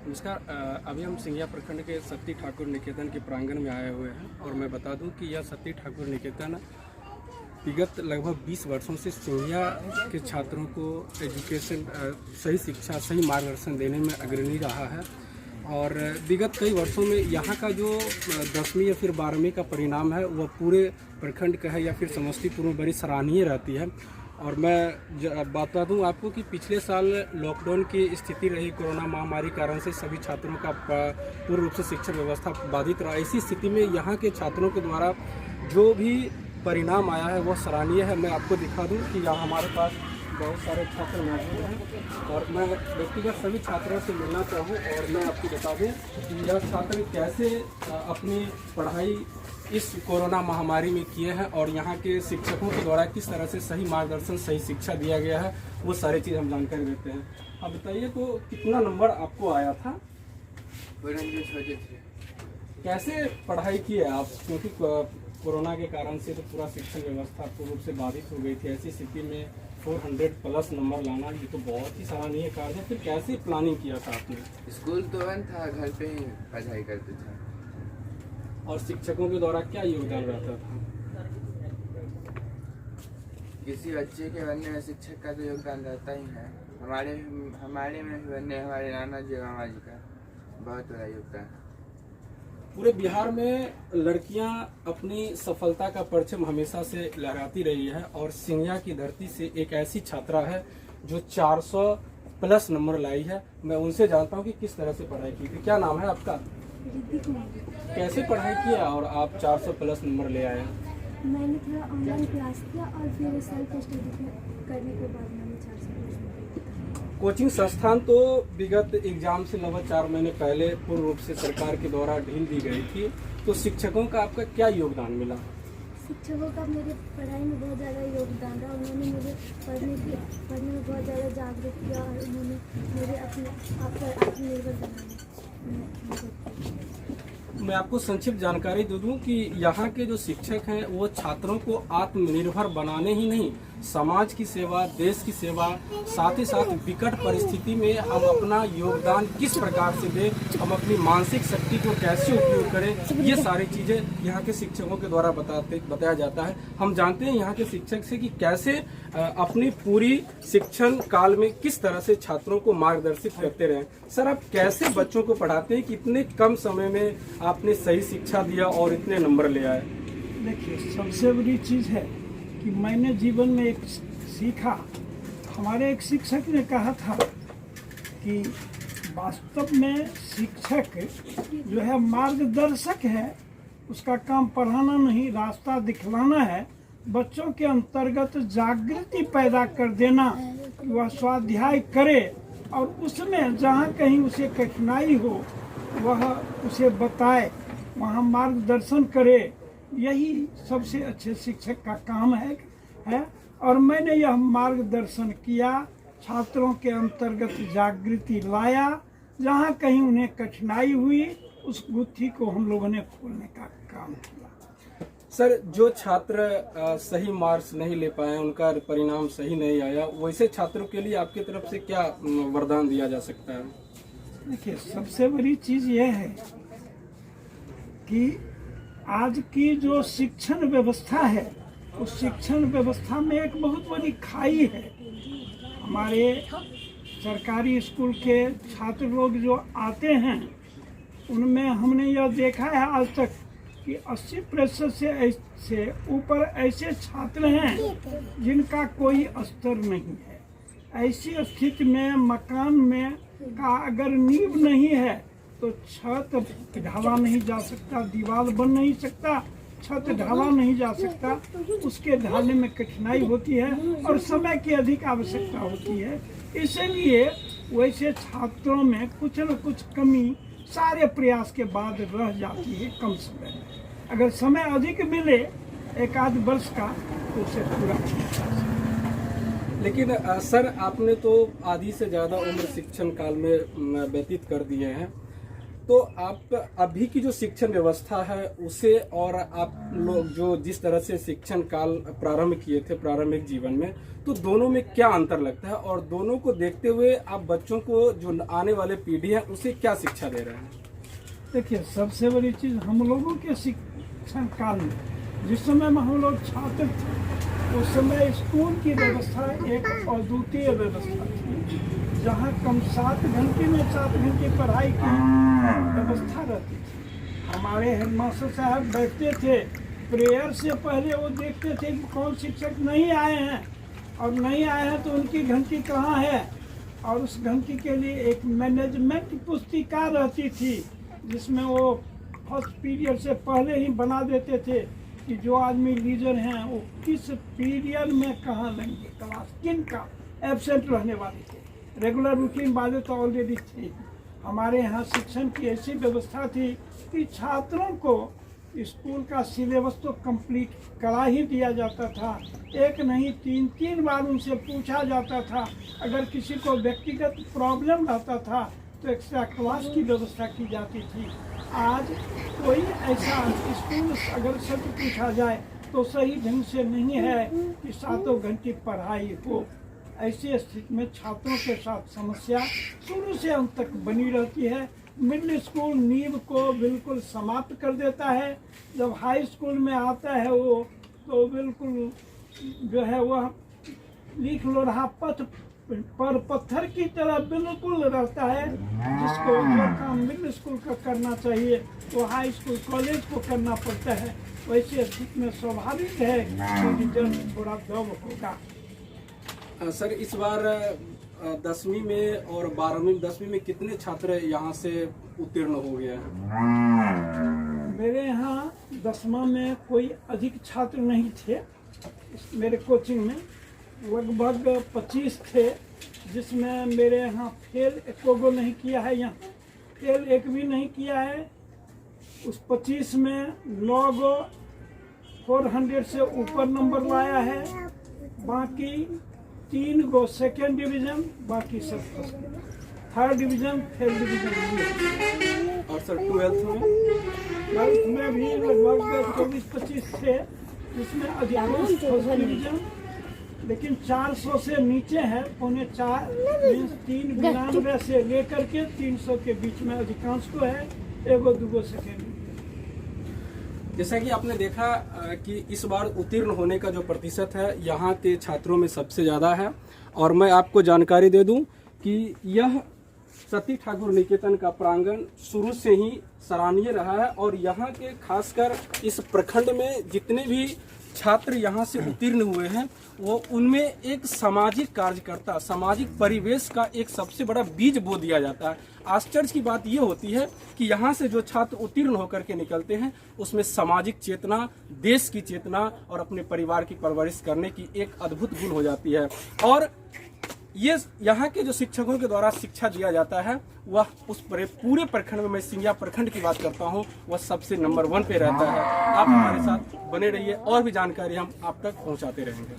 नमस्कार। अभी हम सिंघिया प्रखंड के सती ठाकुर निकेतन के प्रांगण में आए हुए हैं और मैं बता दूं कि यह सती ठाकुर निकेतन विगत लगभग 20 वर्षों से सिंघिया के छात्रों को एजुकेशन, सही शिक्षा, सही मार्गदर्शन देने में अग्रणी रहा है। और विगत कई वर्षों में यहाँ का जो 10वीं या फिर 12वीं का परिणाम है वह पूरे प्रखंड का है या फिर समस्तीपुर में बड़ी सराहनीय रहती है। और मैं बता दूं आपको कि पिछले साल लॉकडाउन की स्थिति रही, कोरोना महामारी कारण से सभी छात्रों का पूर्ण रूप से शिक्षण व्यवस्था बाधित रहा। ऐसी स्थिति में यहाँ के छात्रों के द्वारा जो भी परिणाम आया है वह सराहनीय है। मैं आपको दिखा दूं कि यहाँ हमारे पास बहुत सारे छात्र मौजूद हैं और मैं व्यक्तिगत सभी छात्रों से मिलना चाहूँ और मैं आपको बता दूँ कि यह छात्र कैसे अपनी पढ़ाई इस कोरोना महामारी में किए हैं और यहाँ के शिक्षकों के द्वारा किस तरह से सही मार्गदर्शन, सही शिक्षा दिया गया है, वो सारी चीज़ हम जानकारी देते हैं। अब बताइए तो कितना नंबर आपको आया था? कैसे पढ़ाई की है आप? क्योंकि कोरोना के कारण से तो पूरा शिक्षण व्यवस्था पूर्ण रूप से बाधित हो गई थी। ऐसी स्थिति में 400+ नंबर लाना ये तो बहुत ही सराहनीय कार्य है। फिर कैसे प्लानिंग किया था आपने? स्कूल तो बंद था, घर पे ही पढ़ाई करते थे। और शिक्षकों के द्वारा क्या योगदान रहता था? किसी बच्चे के बनने में शिक्षक का तो योगदान रहता ही है। हमारे में भी बनने हमारे नाना जी मामा जी का बहुत बड़ा योगदान है। पूरे बिहार में लड़कियां अपनी सफलता का परचम हमेशा से लहराती रही है और सिंघिया की धरती से एक ऐसी छात्रा है जो 400+ नंबर लाई है। मैं उनसे जानता हूं कि किस तरह से पढ़ाई की थी। क्या नाम है आपका? कैसे पढ़ाई किया और आप 400+ नंबर ले आए? मैंने थोड़ा ऑनलाइन क्लास किया और फिर सेल्फ स्टडी करने के बाद मैंने 400 कोचिंग संस्थान तो विगत एग्जाम से लगभग 4 महीने पहले पूर्ण रूप से सरकार के द्वारा ढील दी गई थी, तो शिक्षकों का आपका क्या योगदान मिला? शिक्षकों का मेरे पढ़ाई में बहुत ज़्यादा योगदान रहा। उन्होंने मुझे पढ़ने में बहुत ज़्यादा जागरूक किया और उन्होंने मुझे अपने आप पर आत्मनिर्भर बनाने में मदद की। मैं आपको संक्षिप्त जानकारी दे दूं कि यहाँ के जो शिक्षक हैं वो छात्रों को आत्मनिर्भर बनाने ही नहीं, समाज की सेवा, देश की सेवा, साथ ही साथ विकट परिस्थिति में हम अपना योगदान किस प्रकार से दें, हम अपनी मानसिक शक्ति को कैसे उपयोग करें, ये सारी चीजें यहाँ के शिक्षकों के द्वारा बताया जाता है। हम जानते हैं यहाँ के शिक्षक से कि कैसे अपनी पूरी शिक्षण काल में किस तरह से छात्रों को मार्गदर्शित करते रहे। सर, आप कैसे बच्चों को पढ़ाते हैं कि इतने कम समय में आपने सही शिक्षा दिया और इतने नंबर ले आए? देखिए, सबसे बड़ी चीज़ है कि मैंने जीवन में एक सीखा। हमारे एक शिक्षक ने कहा था कि वास्तव में शिक्षक जो है मार्गदर्शक है, उसका काम पढ़ाना नहीं, रास्ता दिखलाना है, बच्चों के अंतर्गत जागृति पैदा कर देना कि वह स्वाध्याय करे और उसमें जहाँ कहीं उसे कठिनाई हो वह उसे बताए, वहाँ मार्गदर्शन करे। यही सबसे अच्छे शिक्षक का काम है। और मैंने यह मार्गदर्शन किया, छात्रों के अंतर्गत जागृति लाया, जहाँ कहीं उन्हें कठिनाई हुई उस गुत्थी को हम लोगों ने खोलने का काम किया। सर, जो छात्र सही मार्क्स नहीं ले पाए, उनका परिणाम सही नहीं आया, वैसे छात्रों के लिए आपकी तरफ से क्या वरदान दिया जा सकता है? देखिए, सबसे बड़ी चीज़ यह है कि आज की जो शिक्षण व्यवस्था है उस शिक्षण व्यवस्था में एक बहुत बड़ी खाई है। हमारे सरकारी स्कूल के छात्र लोग जो आते हैं उनमें हमने यह देखा है आज तक कि 80% से ऊपर ऐसे छात्र हैं जिनका कोई स्तर नहीं है। ऐसी स्थिति में मकान में का अगर नींव नहीं है तो छत ढाला नहीं जा सकता, दीवार बन नहीं सकता, छत ढाला नहीं जा सकता, उसके ढालने में कठिनाई होती है और समय की अधिक आवश्यकता होती है। इसलिए वैसे छात्रों में कुछ न कुछ कमी सारे प्रयास के बाद रह जाती है कम समय में। अगर समय अधिक मिले एक आध वर्ष का तो उसे पूरा किया जा सकता है। लेकिन सर, आपने तो आधी से ज़्यादा उम्र शिक्षण काल में व्यतीत कर दिए हैं, तो आप अभी की जो शिक्षण व्यवस्था है उसे और आप लोग जो जिस तरह से शिक्षण काल प्रारंभ किए थे प्रारंभिक जीवन में, तो दोनों में क्या अंतर लगता है और दोनों को देखते हुए आप बच्चों को जो आने वाले पीढ़ी है उसे क्या शिक्षा दे रहे हैं? देखिए, सबसे बड़ी चीज हम लोगों के शिक्षण काल में जिस समय में हम लोग छात्र थे उस समय स्कूल की व्यवस्था एक अद्वितीय व्यवस्था थी, जहाँ कम 7 घंटे में 7 घंटे पढ़ाई की व्यवस्था रहती थी। हमारे हेडमास्टर साहब बैठते थे, प्रेयर से पहले वो देखते थे कि कौन शिक्षक नहीं आए हैं, और नहीं आए हैं तो उनकी घंटी कहाँ है, और उस घंटी के लिए एक मैनेजमेंट पुस्तिका रहती थी जिसमें वो फर्स्ट पीरियड से पहले ही बना देते थे कि जो आदमी लीडर हैं वो किस पीरियड में कहाँ लेंगे क्लास, किन का एब्सेंट रहने वाले थे। रेगुलर रूटीन वाले तो ऑलरेडी थे। हमारे यहाँ शिक्षण की ऐसी व्यवस्था थी कि छात्रों को स्कूल का सिलेबस तो कंप्लीट करा ही दिया जाता था। एक नहीं 3 बार उनसे पूछा जाता था। अगर किसी को व्यक्तिगत प्रॉब्लम रहता था तो एक्स्ट्रा क्लास की व्यवस्था की जाती थी। आज कोई ऐसा स्कूल अगर सच पूछा जाए तो सही ढंग से नहीं है कि 7 घंटे पढ़ाई हो। ऐसी स्थिति में छात्रों के साथ समस्या शुरू से अंत तक बनी रहती है। मिडिल स्कूल नींव को बिल्कुल समाप्त कर देता है। जब हाई स्कूल में आता है वो तो बिल्कुल जो है वह लिख लो रहा पथ पर पत्थर की तरह बिल्कुल रहता है। जिसको जो काम मिडिल स्कूल का करना चाहिए वो हाई स्कूल कॉलेज को करना पड़ता है। वैसी स्थिति में स्वाभाविक है कि रिजल्ट थोड़ा दब होगा। सर, इस बार 10वीं में और 12वीं 10वीं में कितने छात्र यहाँ से उत्तीर्ण हो गए हैं? मेरे यहाँ 10वां में कोई अधिक छात्र नहीं थे। मेरे कोचिंग में लगभग 25 थे, जिसमें मेरे यहाँ फेल एक को नहीं किया है। यहाँ फेल एक भी नहीं किया है। उस 25 में 9 गो 400 से ऊपर नंबर लाया है। बाकी 3 गो सेकेंड डिवीजन, बाकी सब first, third division, fail division. और सर 12th में भी लगभग 24-25 थे, जिसमें अधिकांश फर्स्ट डिवीजन, लेकिन 400 से नीचे है। 392 से लेकर के 300 के बीच में अधिकांश को है। 1-2 सेकेंड। जैसा कि आपने देखा कि इस बार उत्तीर्ण होने का जो प्रतिशत है यहाँ के छात्रों में सबसे ज़्यादा है। और मैं आपको जानकारी दे दूं कि यह सती ठाकुर निकेतन का प्रांगण शुरू से ही सराहनीय रहा है। और यहाँ के खासकर इस प्रखंड में जितने भी छात्र यहाँ से उत्तीर्ण हुए हैं वो उनमें एक सामाजिक कार्यकर्ता, सामाजिक परिवेश का एक सबसे बड़ा बीज बो दिया जाता है। आश्चर्य की बात ये होती है कि यहाँ से जो छात्र उत्तीर्ण होकर के निकलते हैं उसमें सामाजिक चेतना, देश की चेतना और अपने परिवार की परवरिश करने की एक अद्भुत गुण हो जाती है। और ये यहाँ के जो शिक्षकों के द्वारा शिक्षा दिया जाता है वह उस पूरे प्रखंड में, मैं सिंघिया प्रखंड की बात करता हूँ, वह सबसे नंबर 1 पे रहता है। आप हमारे साथ बने रहिए और भी जानकारी हम आप तक पहुँचाते रहेंगे।